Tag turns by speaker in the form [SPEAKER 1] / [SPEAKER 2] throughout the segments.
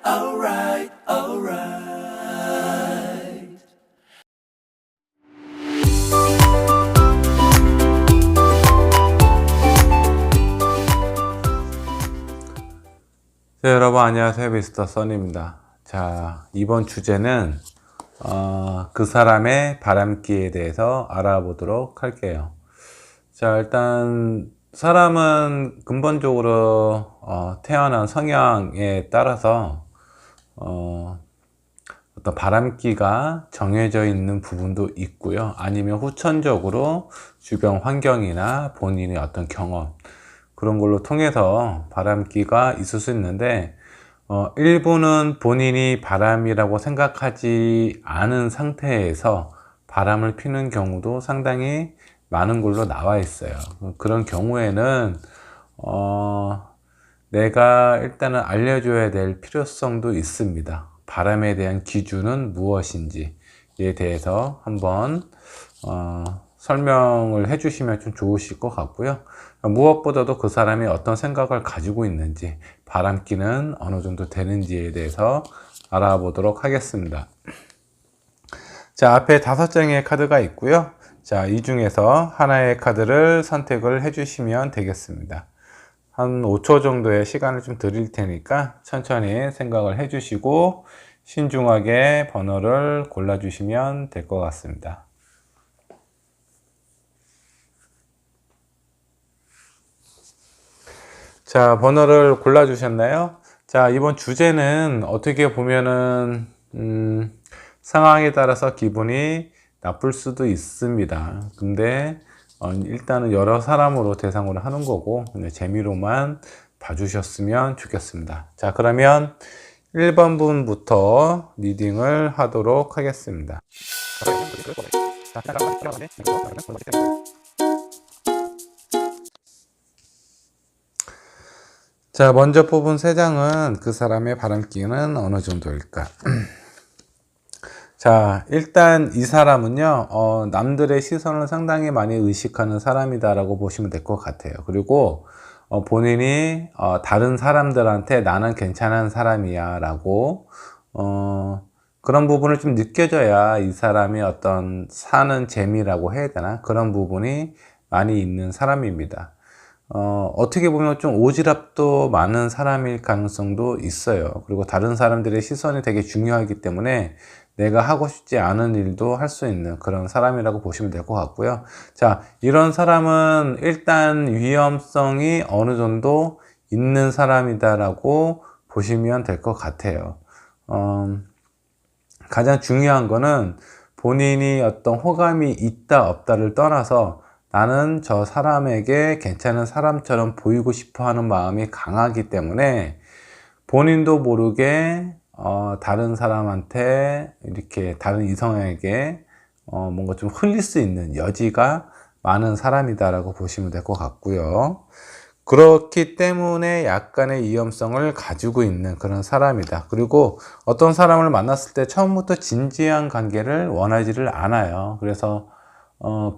[SPEAKER 1] alright, alright.
[SPEAKER 2] 네, 여러분 안녕하세요. 미스터 써니입니다. 자, 이번 주제는 그 사람의 바람기에 대해서 알아보도록 할게요. 자, 일단 사람은 근본적으로 태어난 성향에 따라서 어떤 바람기가 정해져 있는 부분도 있고요. 아니면 후천적으로 주변 환경이나 본인의 어떤 경험, 그런 걸로 통해서 바람기가 있을 수 있는데, 일부는 본인이 바람이라고 생각하지 않은 상태에서 바람을 피는 경우도 상당히 많은 걸로 나와 있어요. 그런 경우에는 내가 일단은 알려줘야 될 필요성도 있습니다. 바람에 대한 기준은 무엇인지에 대해서 한번 설명을 해 주시면 좀 좋으실 것 같고요. 무엇보다도 그 사람이 어떤 생각을 가지고 있는지, 바람기는 어느 정도 되는지에 대해서 알아보도록 하겠습니다. 자, 앞에 5장의 카드가 있고요. 자, 이 중에서 하나의 카드를 선택을 해 주시면 되겠습니다. 한 5초 정도의 시간을 좀 드릴 테니까 천천히 생각을 해 주시고 신중하게 번호를 골라 주시면 될 것 같습니다. 자, 번호를 골라 주셨나요? 자, 이번 주제는 어떻게 보면은 상황에 따라서 기분이 나쁠 수도 있습니다. 근데 일단은 여러 사람으로 대상으로 하는 거고, 그냥 재미로만 봐주셨으면 좋겠습니다. 자, 그러면 1번 분부터 리딩을 하도록 하겠습니다. 자, 먼저 뽑은 3장은 그 사람의 바람기는 어느 정도일까? 자, 일단 이 사람은요, 남들의 시선을 상당히 많이 의식하는 사람이다라고 보시면 될 것 같아요. 그리고 본인이 다른 사람들한테 나는 괜찮은 사람이야 라고 그런 부분을 좀 느껴져야 이 사람이 어떤 사는 재미라고 해야 되나? 그런 부분이 많이 있는 사람입니다. 어떻게 보면 좀 오지랖도 많은 사람일 가능성도 있어요. 그리고 다른 사람들의 시선이 되게 중요하기 때문에 내가 하고 싶지 않은 일도 할 수 있는 그런 사람이라고 보시면 될 것 같고요. 자, 이런 사람은 일단 위험성이 어느 정도 있는 사람이다라고 보시면 될 것 같아요. 가장 중요한 거는 본인이 어떤 호감이 있다 없다를 떠나서 나는 저 사람에게 괜찮은 사람처럼 보이고 싶어 하는 마음이 강하기 때문에 본인도 모르게 다른 사람한테 이렇게 다른 이성에게 뭔가 좀 흘릴 수 있는 여지가 많은 사람이다라고 보시면 될 것 같고요. 그렇기 때문에 약간의 위험성을 가지고 있는 그런 사람이다. 그리고 어떤 사람을 만났을 때 처음부터 진지한 관계를 원하지를 않아요. 그래서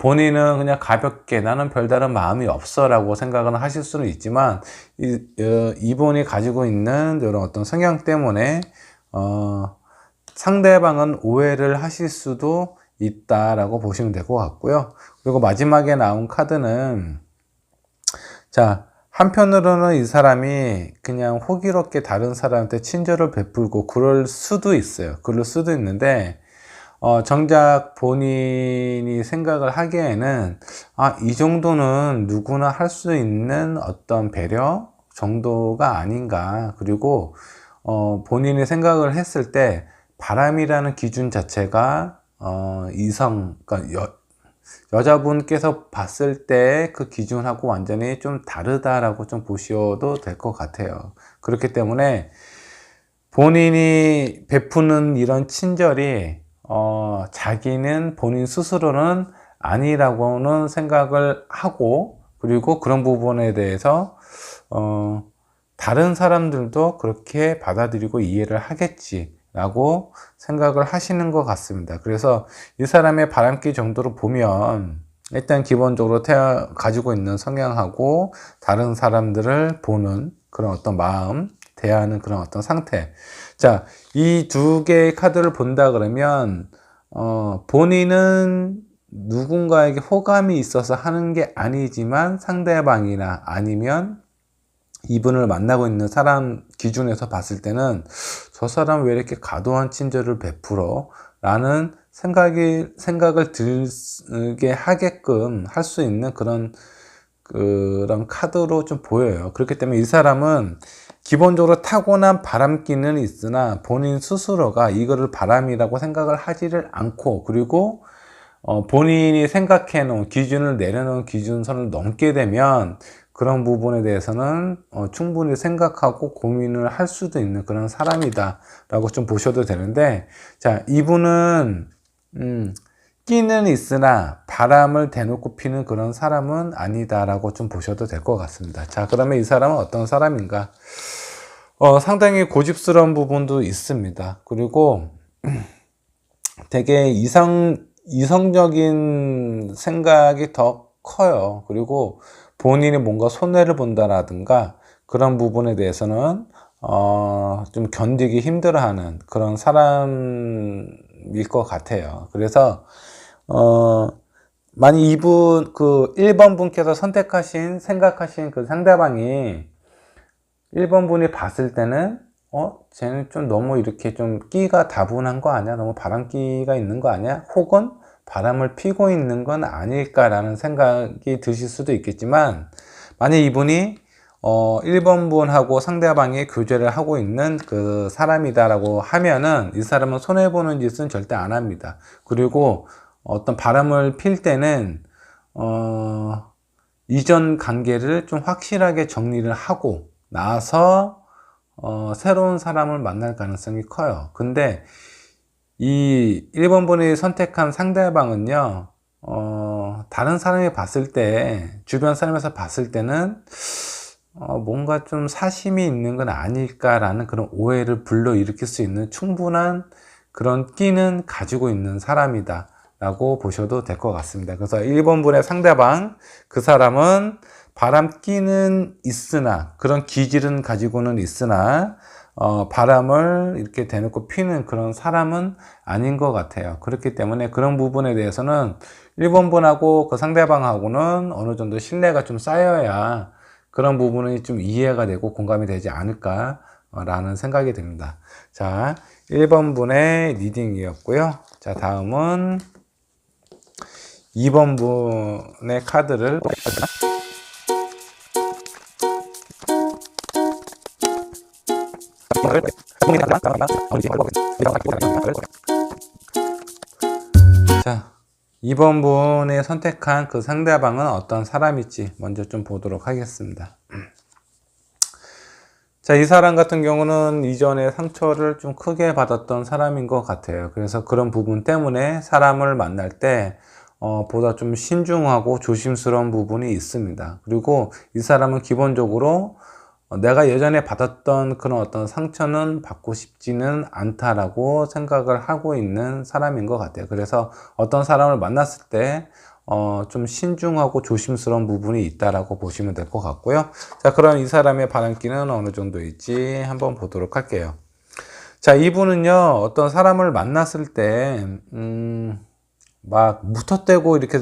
[SPEAKER 2] 본인은 그냥 가볍게 나는 별다른 마음이 없어 라고 생각을 하실 수는 있지만 이분이 가지고 있는 이런 어떤 성향 때문에 상대방은 오해를 하실 수도 있다라고 보시면 될 것 같고요. 그리고 마지막에 나온 카드는, 자, 한편으로는 이 사람이 그냥 호기롭게 다른 사람한테 친절을 베풀고 그럴 수도 있어요. 그럴 수도 있는데 정작 본인이 생각을 하기에는 이 정도는 누구나 할 수 있는 어떤 배려 정도가 아닌가. 그리고 본인이 생각을 했을 때 바람이라는 기준 자체가 그러니까 여자분께서 봤을 때 그 기준하고 완전히 좀 다르다라고 좀 보셔도 될 것 같아요. 그렇기 때문에 본인이 베푸는 이런 친절이 자기는 본인 스스로는 아니라고는 생각을 하고, 그리고 그런 부분에 대해서 다른 사람들도 그렇게 받아들이고 이해를 하겠지라고 생각을 하시는 것 같습니다. 그래서 이 사람의 바람기 정도로 보면 일단 기본적으로 가지고 있는 성향하고 다른 사람들을 보는 그런 어떤 마음, 대하는 그런 어떤 상태. 자, 이 두 개의 카드를 본다 그러면 본인은 누군가에게 호감이 있어서 하는 게 아니지만 상대방이나 아니면 이분을 만나고 있는 사람 기준에서 봤을 때는 저 사람 왜 이렇게 과도한 친절을 베풀어? 라는 생각을 들게 하게끔 할 수 있는 그런 카드로 좀 보여요. 그렇기 때문에 이 사람은 기본적으로 타고난 바람기는 있으나 본인 스스로가 이거를 바람이라고 생각을 하지를 않고, 그리고 본인이 생각해 놓은 기준을 내려놓은 기준선을 넘게 되면 그런 부분에 대해서는 충분히 생각하고 고민을 할 수도 있는 그런 사람이다 라고 좀 보셔도 되는데, 자, 이분은 끼는 있으나 바람을 대놓고 피는 그런 사람은 아니다 라고 좀 보셔도 될 것 같습니다. 자, 그러면 이 사람은 어떤 사람인가? 상당히 고집스러운 부분도 있습니다. 그리고 되게 이성적인 생각이 더 커요. 그리고 본인이 뭔가 손해를 본다라든가 그런 부분에 대해서는 좀 견디기 힘들어하는 그런 사람일 것 같아요. 그래서 만약 이분 1번 분께서 생각하신 그 상대방이 1번 분이 봤을 때는 쟤는 좀 너무 이렇게 좀 끼가 다분한 거 아니야? 너무 바람기가 있는 거 아니야? 혹은 바람을 피고 있는 건 아닐까라는 생각이 드실 수도 있겠지만, 만약 이분이 1번 분하고 상대방이 교제를 하고 있는 그 사람이다라고 하면은 이 사람은 손해보는 짓은 절대 안 합니다. 그리고 어떤 바람을 필 때는 이전 관계를 좀 확실하게 정리를 하고 나서 새로운 사람을 만날 가능성이 커요. 근데 이 1번 분이 선택한 상대방은요, 다른 사람이 봤을 때, 주변 사람에서 봤을 때는 뭔가 좀 사심이 있는 건 아닐까라는 그런 오해를 불러일으킬 수 있는 충분한 그런 끼는 가지고 있는 사람이다 라고 보셔도 될 것 같습니다. 그래서 1번 분의 상대방, 그 사람은 바람기는 있으나, 그런 기질은 가지고는 있으나 바람을 이렇게 대놓고 피는 그런 사람은 아닌 것 같아요. 그렇기 때문에 그런 부분에 대해서는 1번 분하고 그 상대방하고는 어느 정도 신뢰가 좀 쌓여야 그런 부분이 좀 이해가 되고 공감이 되지 않을까 라는 생각이 듭니다. 자, 1번 분의 리딩이었고요. 자, 다음은 2번 분의 카드를 자, 2번 분이 선택한 그 상대방은 어떤 사람일지 먼저 좀 보도록 하겠습니다. 자, 이 사람 같은 경우는 이전에 상처를 좀 크게 받았던 사람인 것 같아요. 그래서 그런 부분 때문에 사람을 만날 때 보다 좀 신중하고 조심스러운 부분이 있습니다. 그리고 이 사람은 기본적으로 내가 예전에 받았던 그런 어떤 상처는 받고 싶지는 않다라고 생각을 하고 있는 사람인 것 같아요. 그래서 어떤 사람을 만났을 때 좀 신중하고 조심스러운 부분이 있다라고 보시면 될 것 같고요. 자, 그럼 이 사람의 바람기는 어느 정도일지 한번 보도록 할게요. 자, 이분은요, 어떤 사람을 만났을 때 막 무턱대고 이렇게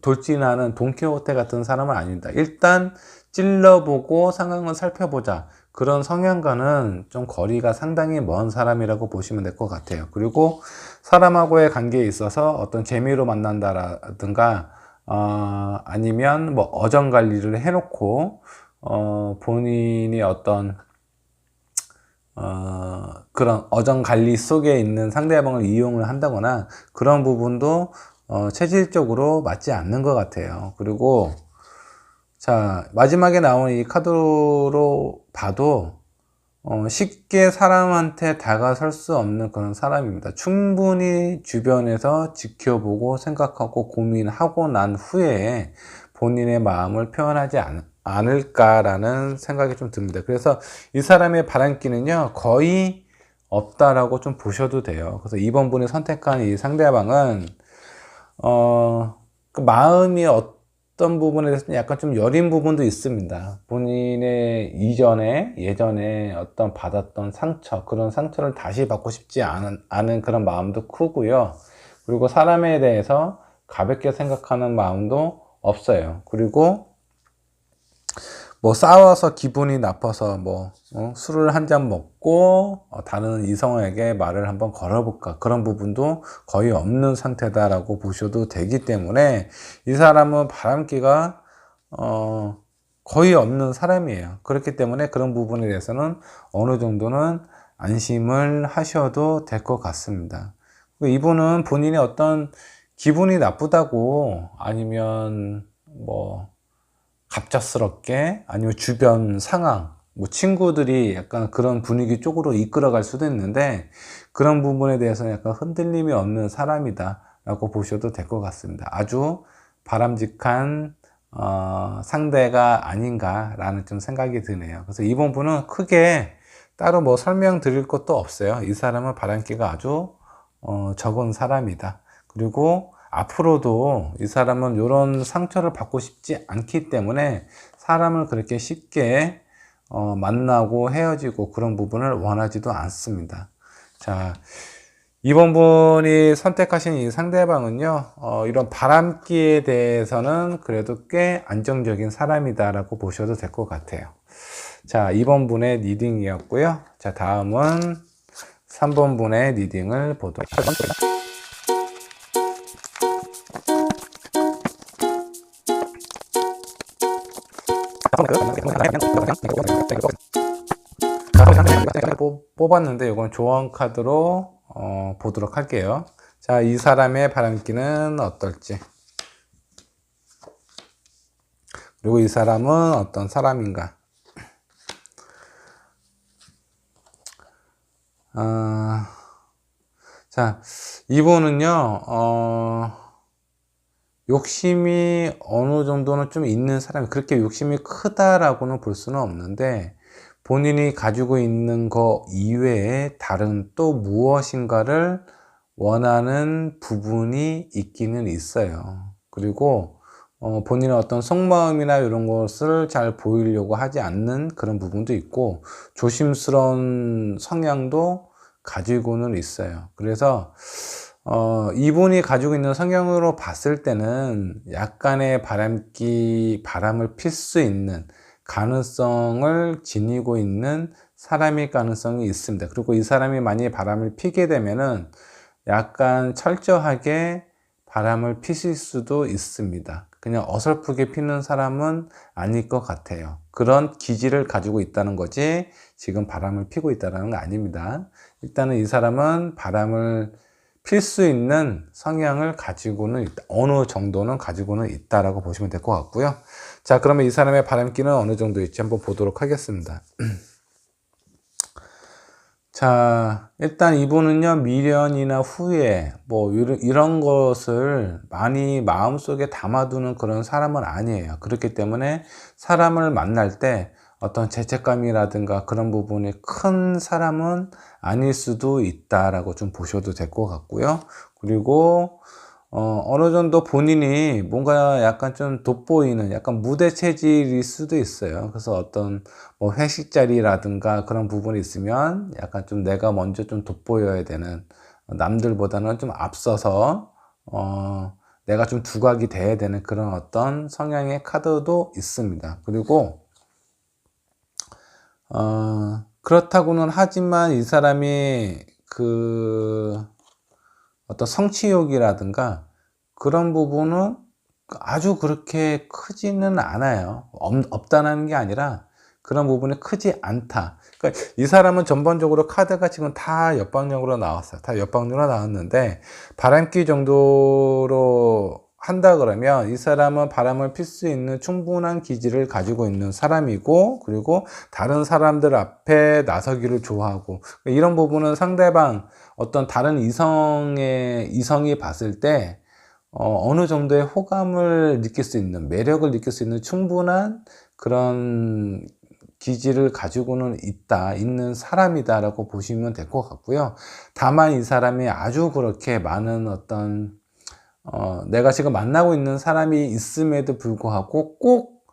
[SPEAKER 2] 돌진하는 돈키호테 같은 사람은 아닙니다. 일단 찔러보고 상황을 살펴보자, 그런 성향과는 좀 거리가 상당히 먼 사람이라고 보시면 될 것 같아요. 그리고 사람하고의 관계에 있어서 어떤 재미로 만난다라든가 아니면 뭐 어정관리를 해놓고 본인이 어떤 그런 어정관리 속에 있는 상대방을 이용을 한다거나 그런 부분도 체질적으로 맞지 않는 것 같아요. 그리고 자, 마지막에 나온 이 카드로 봐도 쉽게 사람한테 다가설 수 없는 그런 사람입니다. 충분히 주변에서 지켜보고 생각하고 고민하고 난 후에 본인의 마음을 표현하지 않을까라는 생각이 좀 듭니다. 그래서 이 사람의 바람기는요, 거의 없다라고 좀 보셔도 돼요. 그래서 2번 분이 선택한 이 상대방은 그 마음이 어떤 부분에 대해서는 약간 좀 여린 부분도 있습니다. 본인의 예전에 어떤 받았던 상처, 그런 상처를 다시 받고 싶지 않은 그런 마음도 크고요. 그리고 사람에 대해서 가볍게 생각하는 마음도 없어요. 그리고 뭐 싸워서 기분이 나빠서 술을 한 잔 먹고 다른 이성에게 말을 한번 걸어볼까, 그런 부분도 거의 없는 상태다라고 보셔도 되기 때문에 이 사람은 바람기가 거의 없는 사람이에요. 그렇기 때문에 그런 부분에 대해서는 어느 정도는 안심을 하셔도 될 것 같습니다. 이분은 본인이 어떤 기분이 나쁘다고, 아니면 갑작스럽게, 아니면 주변 상황, 친구들이 약간 그런 분위기 쪽으로 이끌어 갈 수도 있는데, 그런 부분에 대해서는 약간 흔들림이 없는 사람이다 라고 보셔도 될 것 같습니다. 아주 바람직한 상대가 아닌가 라는 좀 생각이 드네요. 그래서 이번 분은 크게 따로 설명드릴 것도 없어요. 이 사람은 바람기가 아주 적은 사람이다. 그리고 앞으로도 이 사람은 이런 상처를 받고 싶지 않기 때문에 사람을 그렇게 쉽게 만나고 헤어지고 그런 부분을 원하지도 않습니다. 자, 이번 분이 선택하신 이 상대방은요, 이런 바람기에 대해서는 그래도 꽤 안정적인 사람이다 라고 보셔도 될 것 같아요. 자, 2번 분의 리딩이었고요. 자, 다음은 3번 분의 리딩을 보도록 하겠습니다. 뽑았는데 이건 조언 카드로 보도록 할게요. 자, 이 사람의 바람기는 어떨지, 그리고 이 사람은 어떤 사람인가. 자, 이분은요 욕심이 어느 정도는 좀 있는 사람이, 그렇게 욕심이 크다라고는 볼 수는 없는데, 본인이 가지고 있는 거 이외에 다른 또 무엇인가를 원하는 부분이 있기는 있어요. 그리고 본인의 어떤 속마음이나 이런 것을 잘 보이려고 하지 않는 그런 부분도 있고, 조심스러운 성향도 가지고는 있어요. 그래서 이분이 가지고 있는 성향으로 봤을 때는 약간의 바람을 필 수 있는 가능성을 지니고 있는 사람일 가능성이 있습니다. 그리고 이 사람이 만약에 바람을 피게 되면은 약간 철저하게 바람을 피실 수도 있습니다. 그냥 어설프게 피는 사람은 아닐 것 같아요. 그런 기질을 가지고 있다는 거지, 지금 바람을 피고 있다는 거 아닙니다. 일단은 이 사람은 바람을 필 수 있는 성향을 가지고는 있다. 어느 정도는 가지고는 있다라고 보시면 될 것 같고요. 자, 그러면 이 사람의 바람기는 어느 정도일지 한번 보도록 하겠습니다. 자, 일단 이분은요, 미련이나 후회, 이런 것을 많이 마음속에 담아두는 그런 사람은 아니에요. 그렇기 때문에 사람을 만날 때 어떤 죄책감이라든가 그런 부분이 큰 사람은 아닐 수도 있다라고 좀 보셔도 될 것 같고요. 그리고 어느 정도 본인이 뭔가 약간 좀 돋보이는 약간 무대 체질일 수도 있어요. 그래서 어떤 회식 자리라든가 그런 부분이 있으면 약간 좀 내가 먼저 좀 돋보여야 되는, 남들보다는 좀 앞서서 내가 좀 두각이 돼야 되는 그런 어떤 성향의 카드도 있습니다. 그리고 그렇다고는 하지만 이 사람이 어떤 성취욕이라든가 그런 부분은 아주 그렇게 크지는 않아요. 없다는 게 아니라 그런 부분이 크지 않다. 그러니까 이 사람은 전반적으로 카드가 지금 다 역방향으로 나왔어요. 다 역방향으로 나왔는데, 바람기 정도로 한다 그러면 이 사람은 바람을 필 수 있는 충분한 기질을 가지고 있는 사람이고, 그리고 다른 사람들 앞에 나서기를 좋아하고, 이런 부분은 상대방 어떤 다른 이성이 봤을 때 어느 정도의 호감을 느낄 수 있는, 매력을 느낄 수 있는 충분한 그런 기질을 가지고는 있는 사람이다라고 보시면 될 것 같고요. 다만 이 사람이 아주 그렇게 많은 어떤 내가 지금 만나고 있는 사람이 있음에도 불구하고 꼭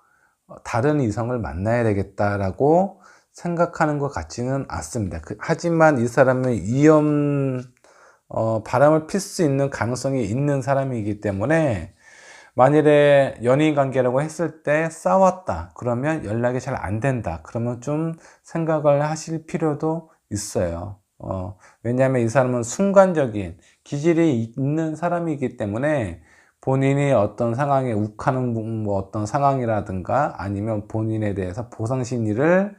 [SPEAKER 2] 다른 이성을 만나야 되겠다라고 생각하는 것 같지는 않습니다. 하지만 이 사람은 바람을 필 수 있는 가능성이 있는 사람이기 때문에 만일에 연인 관계라고 했을 때 싸웠다 그러면 연락이 잘 안 된다 그러면 좀 생각을 하실 필요도 있어요. 왜냐하면 이 사람은 순간적인 기질이 있는 사람이기 때문에 본인이 어떤 상황에 욱하는 뭐 어떤 상황이라든가 아니면 본인에 대해서 보상 심리를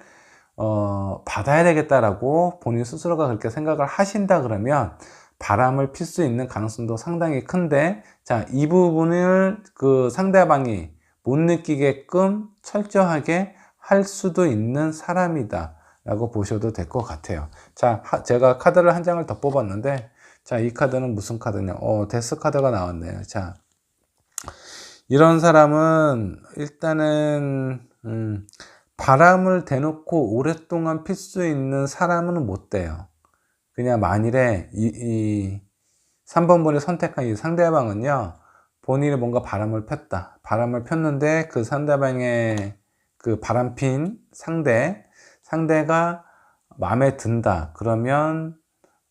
[SPEAKER 2] 받아야 되겠다라고 본인 스스로가 그렇게 생각을 하신다 그러면 바람을 필 수 있는 가능성도 상당히 큰데, 자, 이 부분을 그 상대방이 못 느끼게끔 철저하게 할 수도 있는 사람이다 라고 보셔도 될 것 같아요. 자, 제가 카드를 한 장을 더 뽑았는데, 자, 이 카드는 무슨 카드냐? 데스 카드가 나왔네요. 자, 이런 사람은 일단은 바람을 대놓고 오랫동안 필 수 있는 사람은 못 돼요. 그냥 만일에 이 3번 분이 선택한 이 상대방은요, 본인이 뭔가 바람을 폈다. 바람을 폈는데 그 상대방의 그 바람핀 상대가 마음에 든다. 그러면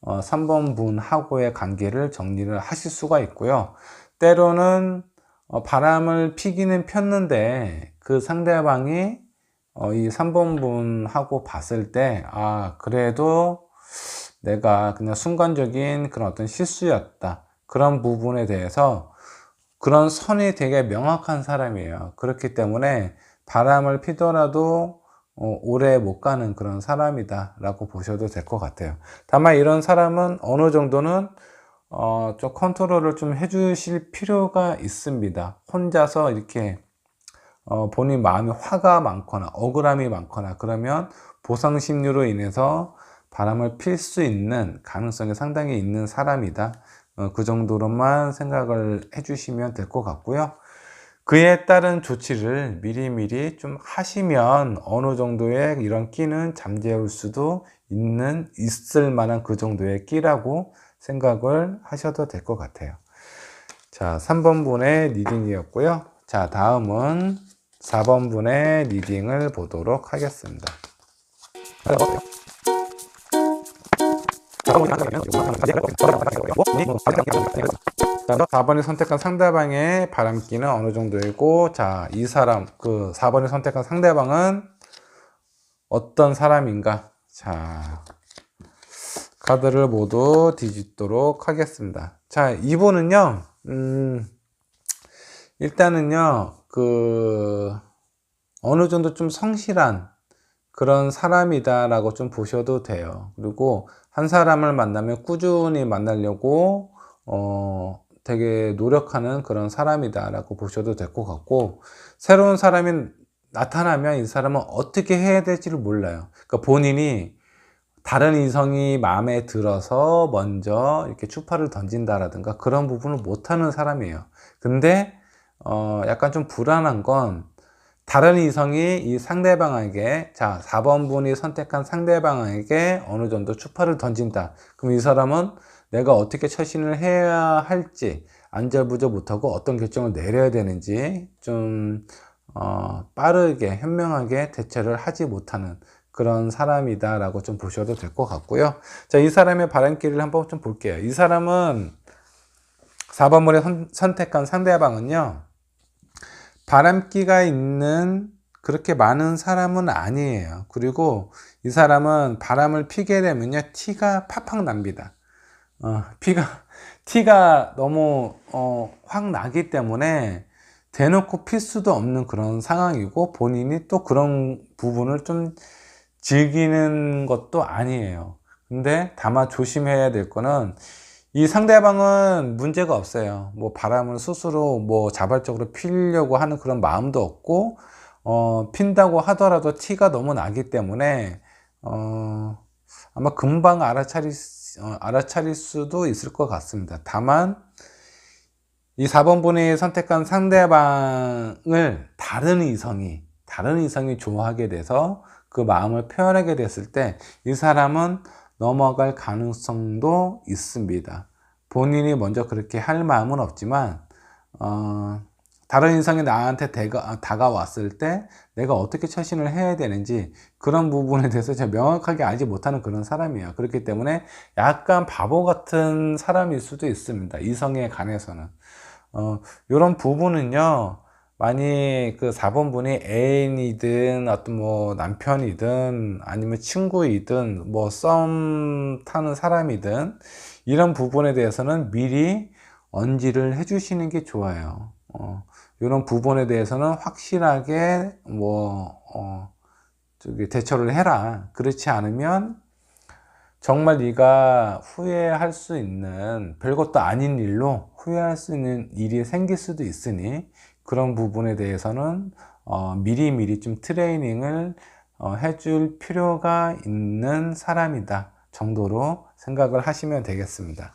[SPEAKER 2] 3번 분하고의 관계를 정리를 하실 수가 있고요. 때로는 바람을 피기는 폈는데 그 상대방이 이 3번 분하고 봤을 때, 그래도 내가 그냥 순간적인 그런 어떤 실수였다. 그런 부분에 대해서 그런 선이 되게 명확한 사람이에요. 그렇기 때문에 바람을 피더라도 오래 못 가는 그런 사람이다 라고 보셔도 될 것 같아요. 다만 이런 사람은 어느 정도는 좀 컨트롤을 좀 해주실 필요가 있습니다. 혼자서 이렇게 본인 마음에 화가 많거나 억울함이 많거나 그러면 보상 심리로 인해서 바람을 필 수 있는 가능성이 상당히 있는 사람이다. 그 정도로만 생각을 해주시면 될 것 같고요. 그에 따른 조치를 미리미리 좀 하시면 어느 정도의 이런 끼는 잠재울 수도 있을 만한 그 정도의 끼라고 생각을 하셔도 될 것 같아요. 자, 3번 분의 리딩이었고요. 자, 다음은 4번 분의 리딩을 보도록 하겠습니다. 4번이 선택한 상대방의 바람기는 어느 정도이고, 자, 이 사람, 그 4번이 선택한 상대방은 어떤 사람인가? 자, 카드를 모두 뒤집도록 하겠습니다. 자, 이분은요, 일단은요, 어느 정도 좀 성실한 그런 사람이다라고 좀 보셔도 돼요. 그리고 한 사람을 만나면 꾸준히 만나려고 되게 노력하는 그런 사람이다라고 보셔도 될 것 같고, 새로운 사람이 나타나면 이 사람은 어떻게 해야 될지를 몰라요. 그러니까 본인이 다른 이성이 마음에 들어서 먼저 이렇게 추파를 던진다라든가 그런 부분을 못하는 사람이에요. 근데 약간 좀 불안한 건 다른 이성이 이 상대방에게, 자, 4번 분이 선택한 상대방에게 어느 정도 추파를 던진다. 그럼 이 사람은 내가 어떻게 처신을 해야 할지 안절부절 못하고 어떤 결정을 내려야 되는지 좀 빠르게 현명하게 대처를 하지 못하는 그런 사람이다 라고 좀 보셔도 될 것 같고요. 자, 이 사람의 바람길을 한번 좀 볼게요. 이 사람은 4번 분이 선택한 상대방은요, 바람기가 있는 그렇게 많은 사람은 아니에요. 그리고 이 사람은 바람을 피게 되면요, 티가 팍팍 납니다. 티가 너무 확 나기 때문에 대놓고 필 수도 없는 그런 상황이고, 본인이 또 그런 부분을 좀 즐기는 것도 아니에요. 근데 다만 조심해야 될 거는, 이 상대방은 문제가 없어요. 뭐 바람을 스스로 뭐 자발적으로 피려고 하는 그런 마음도 없고, 핀다고 하더라도 티가 너무 나기 때문에 아마 금방 알아차릴 수도 있을 것 같습니다. 다만 이 4번 분이 선택한 상대방을 다른 이성이 좋아하게 돼서 그 마음을 표현하게 됐을 때 이 사람은 넘어갈 가능성도 있습니다. 본인이 먼저 그렇게 할 마음은 없지만 다른 이성이 나한테 다가왔을 때 내가 어떻게 처신을 해야 되는지 그런 부분에 대해서 제가 명확하게 알지 못하는 그런 사람이에요. 그렇기 때문에 약간 바보 같은 사람일 수도 있습니다. 이성에 관해서는. 요런 부분은요, 만약 그 4번 분이 애인이든 어떤 뭐 남편이든 아니면 친구이든 뭐 썸 타는 사람이든 이런 부분에 대해서는 미리 언지를 해 주시는 게 좋아요. 이런 부분에 대해서는 확실하게 대처를 해라. 그렇지 않으면 정말 네가 후회할 수 있는 별것도 아닌 일로 후회할 수 있는 일이 생길 수도 있으니 그런 부분에 대해서는 미리미리 좀 트레이닝을 해줄 필요가 있는 사람이다 정도로 생각을 하시면 되겠습니다.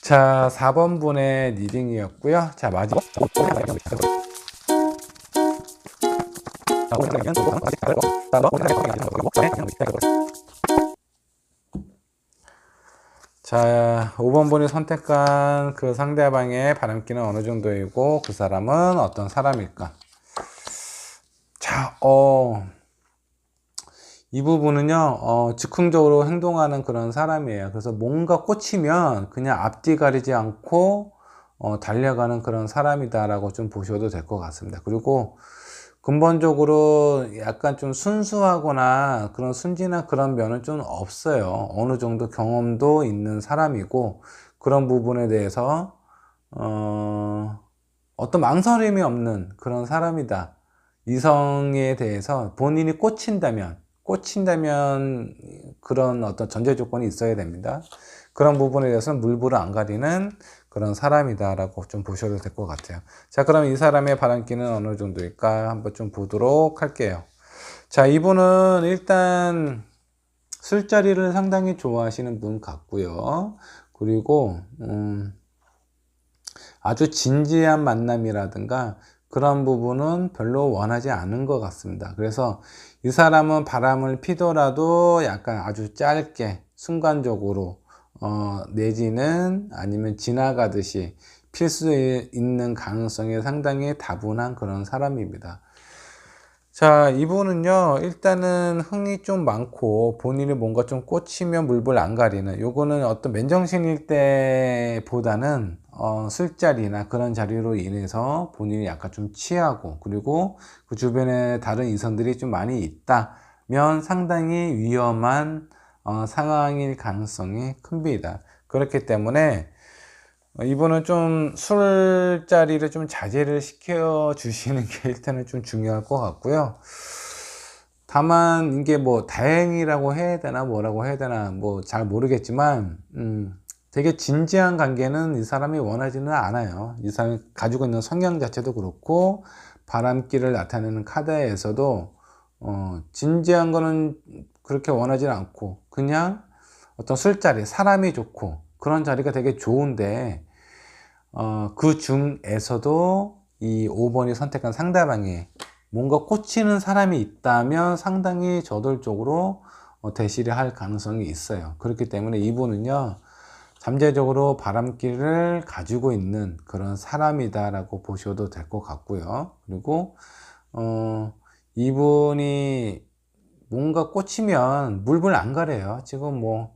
[SPEAKER 2] 자, 4번 분의 리딩이었고요. 자, 마지막 자, 5번 분이 선택한 그 상대방의 바람기는 어느 정도이고 그 사람은 어떤 사람일까? 자, 이 부분은요, 즉흥적으로 행동하는 그런 사람이에요. 그래서 뭔가 꽂히면 그냥 앞뒤 가리지 않고 달려가는 그런 사람이다라고 좀 보셔도 될 것 같습니다. 그리고 근본적으로 약간 좀 순수하거나 그런 순진한 그런 면은 좀 없어요. 어느 정도 경험도 있는 사람이고 그런 부분에 대해서 어떤 망설임이 없는 그런 사람이다. 이성에 대해서 본인이 꽂힌다면 그런 어떤 전제 조건이 있어야 됩니다. 그런 부분에 대해서는 물불을 안 가리는 그런 사람이다라고 좀 보셔도 될 것 같아요. 자, 그럼 이 사람의 바람기는 어느 정도일까 한번 좀 보도록 할게요. 자, 이분은 일단 술자리를 상당히 좋아하시는 분 같고요. 그리고 아주 진지한 만남이라든가 그런 부분은 별로 원하지 않은 것 같습니다. 그래서 이 사람은 바람을 피더라도 약간 아주 짧게 순간적으로 내지는 아니면 지나가듯이 필 수 있는 가능성이 상당히 다분한 그런 사람입니다. 자, 이분은요, 일단은 흥이 좀 많고, 본인이 뭔가 좀 꽂히면 물불 안 가리는, 요거는 어떤 맨정신일 때보다는, 술자리나 그런 자리로 인해서 본인이 약간 좀 취하고, 그리고 그 주변에 다른 이성들이 좀 많이 있다면 상당히 위험한, 상황일 가능성이 큽니다. 그렇기 때문에, 이분은 좀 술자리를 좀 자제를 시켜 주시는 게 일단은 좀 중요할 것 같고요. 다만 이게 뭐 다행이라고 해야 되나 뭐라고 해야 되나 뭐 잘 모르겠지만 되게 진지한 관계는 이 사람이 원하지는 않아요. 이 사람이 가지고 있는 성향 자체도 그렇고 바람기를 나타내는 카드에서도 진지한 거는 그렇게 원하지는 않고 그냥 어떤 술자리 사람이 좋고 그런 자리가 되게 좋은데 그 중에서도 이 5번이 선택한 상대방이 뭔가 꽂히는 사람이 있다면 상당히 저돌적으로 대시를 할 가능성이 있어요. 그렇기 때문에 이분은요, 잠재적으로 바람기를 가지고 있는 그런 사람이다 라고 보셔도 될 것 같고요. 그리고 이분이 뭔가 꽂히면 물불 안 가려요. 지금 뭐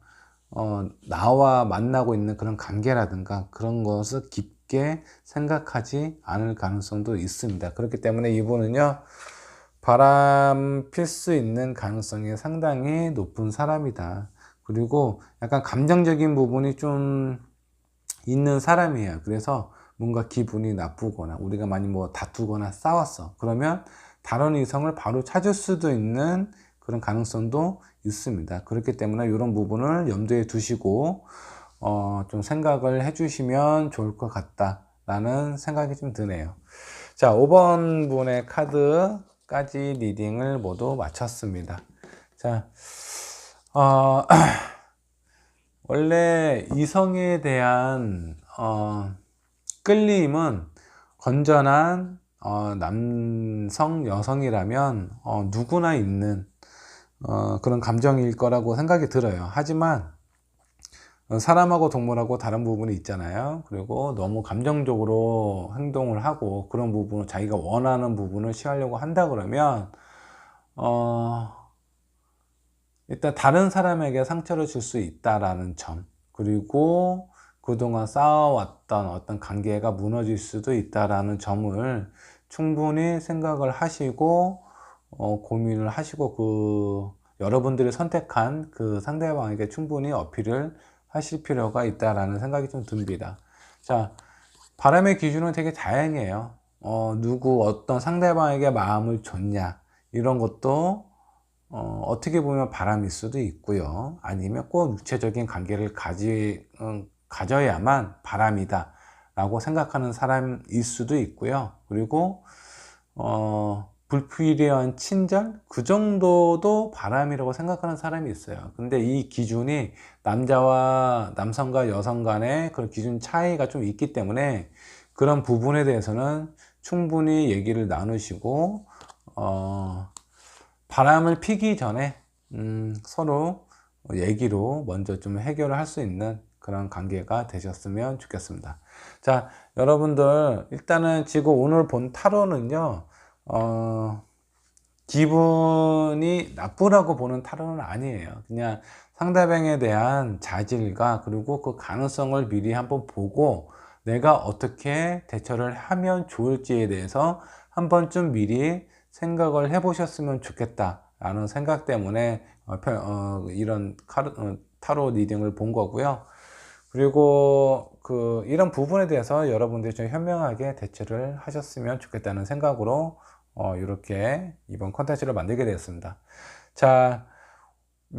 [SPEAKER 2] 나와 만나고 있는 그런 관계라든가 그런 것을 깊게 생각하지 않을 가능성도 있습니다. 그렇기 때문에 이분은요, 바람 필 수 있는 가능성이 상당히 높은 사람이다. 그리고 약간 감정적인 부분이 좀 있는 사람이에요. 그래서 뭔가 기분이 나쁘거나 우리가 많이 뭐 다투거나 싸웠어. 그러면 다른 이성을 바로 찾을 수도 있는 그런 가능성도 있습니다. 그렇기 때문에 이런 부분을 염두에 두시고 좀 생각을 해주시면 좋을 것 같다라는 생각이 좀 드네요. 자, 5번 분의 카드까지 리딩을 모두 마쳤습니다. 자, 원래 이성에 대한 끌림은 건전한 남성, 여성이라면 누구나 있는 그런 감정일 거라고 생각이 들어요. 하지만 사람하고 동물하고 다른 부분이 있잖아요. 그리고 너무 감정적으로 행동을 하고 그런 부분을 자기가 원하는 부분을 취하려고 한다 그러면 일단 다른 사람에게 상처를 줄 수 있다라는 점, 그리고 그동안 쌓아왔던 어떤 관계가 무너질 수도 있다라는 점을 충분히 생각을 하시고 고민을 하시고 여러분들이 선택한 그 상대방에게 충분히 어필을 하실 필요가 있다라는 생각이 좀 듭니다. 자, 바람의 기준은 되게 다양해요. 누구 어떤 상대방에게 마음을 줬냐, 이런 것도 어떻게 보면 바람일 수도 있고요. 아니면 꼭 육체적인 관계를 가져야만 바람이다 라고 생각하는 사람일 수도 있고요. 그리고 불필요한 친절, 그 정도도 바람이라고 생각하는 사람이 있어요. 근데 이 기준이 남성과 여성 간의 그런 기준 차이가 좀 있기 때문에 그런 부분에 대해서는 충분히 얘기를 나누시고 바람을 피기 전에 서로 얘기로 먼저 좀 해결을 할 수 있는 그런 관계가 되셨으면 좋겠습니다. 자, 여러분들 일단은 지금 오늘 본 타로는요, 기분이 나쁘라고 보는 타로는 아니에요. 그냥 상대방에 대한 자질과 그리고 그 가능성을 미리 한번 보고 내가 어떻게 대처를 하면 좋을지에 대해서 한 번쯤 미리 생각을 해 보셨으면 좋겠다 라는 생각 때문에 이런 타로 리딩을 본 거고요. 그리고 이런 부분에 대해서 여러분들이 좀 현명하게 대처를 하셨으면 좋겠다는 생각으로 이렇게 이번 컨텐츠를 만들게 되었습니다. 자,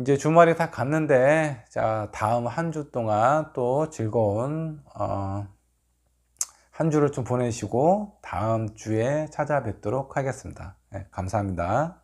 [SPEAKER 2] 이제 주말이 다 갔는데, 자, 다음 한 주 동안 또 즐거운 한 주를 좀 보내시고 다음 주에 찾아뵙도록 하겠습니다. 네, 감사합니다.